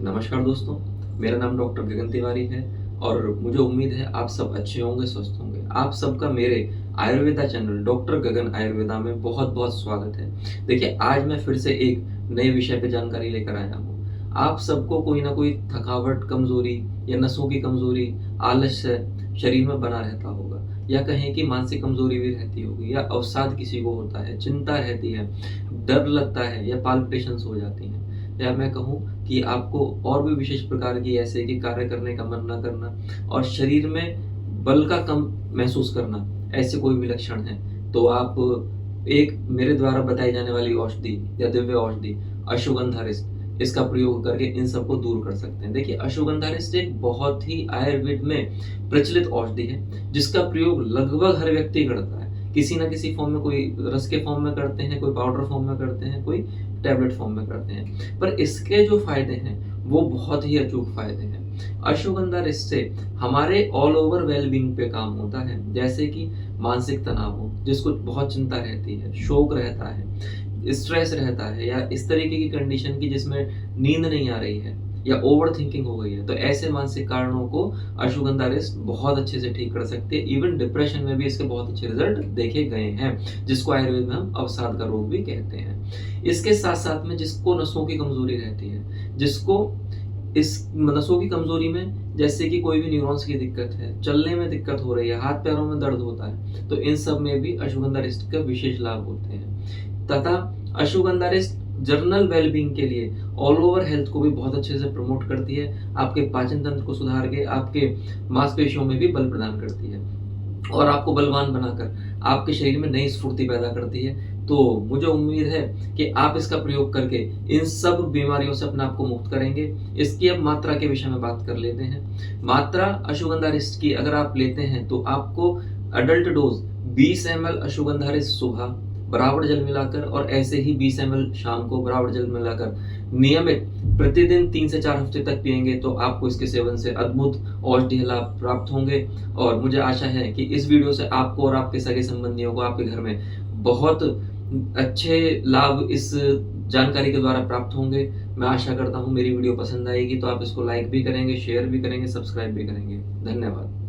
नमस्कार दोस्तों, मेरा नाम डॉक्टर गगन तिवारी है और मुझे उम्मीद है आप सब अच्छे होंगे, स्वस्थ होंगे। आप सबका मेरे आयुर्वेदा चैनल डॉक्टर गगन आयुर्वेदा में बहुत-बहुत स्वागत है। देखिए, आज मैं फिर से एक नए विषय पे जानकारी लेकर आया हूँ। आप सबको कोई ना कोई थकावट, कमज़ोरी या नसों की कमज़ोरी, आलस्य शरीर में बना रहता होगा या कहें कि मानसिक कमज़ोरी भी रहती होगी या अवसाद किसी को होता है, चिंता रहती है, डर लगता है या पाल्पिटेशंस हो जाती हैं। या मैं कहूँ कि आपको और भी विशेष प्रकार की ऐसे कि कार्य करने का मन ना करना और शरीर में बल का कम महसूस करना, ऐसे कोई भी लक्षण हैं, तो आप एक मेरे द्वारा बताई जाने वाली औषधि या दिव्य औषधि अश्वगंधा रिष्ट, इसका प्रयोग करके इन सबको दूर कर सकते हैं। देखिए, अश्वगंधा रिष्ट एक बहुत ही आयुर्वेद में प्रचलित औषधि है, जिसका प्रयोग लगभग हर व्यक्ति करता है। किसी न किसी फॉर्म में, कोई रस के फॉर्म में करते हैं, कोई पाउडर फॉर्म में करते हैं, कोई टैबलेट फॉर्म में करते हैं। पर इसके जो फ़ायदे हैं, वो बहुत ही अचूक फ़ायदे हैं। अश्वगंधा रिष्ट से हमारे ऑल ओवर वेल-बीइंग पे काम होता है। जैसे कि मानसिक तनाव हो, जिसको बहुत चिंता रहती है, शोक रहता है, स्ट्रेस रहता है या इस तरीके की कंडीशन की जिसमें नींद नहीं आ रही है या ओवरथिंकिंग हो गई है, तो ऐसे मानसिक कारणों को अश्वगंधा रिष्ट बहुत अच्छे से ठीक कर सकती है। इवन डिप्रेशन में भी इसके बहुत अच्छे रिज़ल्ट देखे गए हैं, जिसको आयुर्वेद में हम अवसाद का रोग भी कहते हैं। इसके साथ-साथ में जिसको नसों की कमज़ोरी रहती है, जिसको इस नसों की कमज़ोरी में जैसे कि कोई भी न्यूरॉन्स की दिक्कत है, चलने में दिक्कत हो रही है, हाथ-पैरों में दर्द होता है, तो इन सब में भी अश्वगंधा रिष्ट का विशेष लाभ होते हैं। तथा अश्वगंधा रिष्ट जनरल वेल-बीइंग के लिए ऑल ओवर हेल्थ को भी बहुत अच्छे से प्रमोट करती है, आपके पाचन तंत्र को सुधार के आपके मांसपेशियों में भी बल प्रदान करती है और आपको बलवान बनाकर आपके शरीर में नई स्फूर्ति पैदा करती है। तो मुझे उम्मीद है कि आप इसका प्रयोग करके इन सब बीमारियों से अपने आप को मुक्त करेंगे। इसकी अब मात्रा के विषय में बात कर लेते हैं। मात्रा अश्वगंधा रिष्ट की अगर आप लेते हैं तो आपको एडल्ट डोज़ 20 एमएल अश्वगंधा रिष्ट सुबह बराबर जल मिलाकर और ऐसे ही 20 एमएल शाम को बराबर जल मिलाकर नियमित प्रतिदिन 3 से 4 हफ्ते तक पिएँगे तो आपको इसके सेवन से अद्भुत औषधीय लाभ प्राप्त होंगे। और मुझे आशा है कि इस वीडियो से आपको और आपके सगे-संबंधियों को आपके घर में बहुत अच्छे लाभ इस जानकारी के द्वारा प्राप्त होंगे। मैं आशा करता हूँ मेरी वीडियो पसंद आएगी तो आप इसको लाइक भी करेंगे, शेयर भी करेंगे, सब्सक्राइब भी करेंगे। धन्यवाद।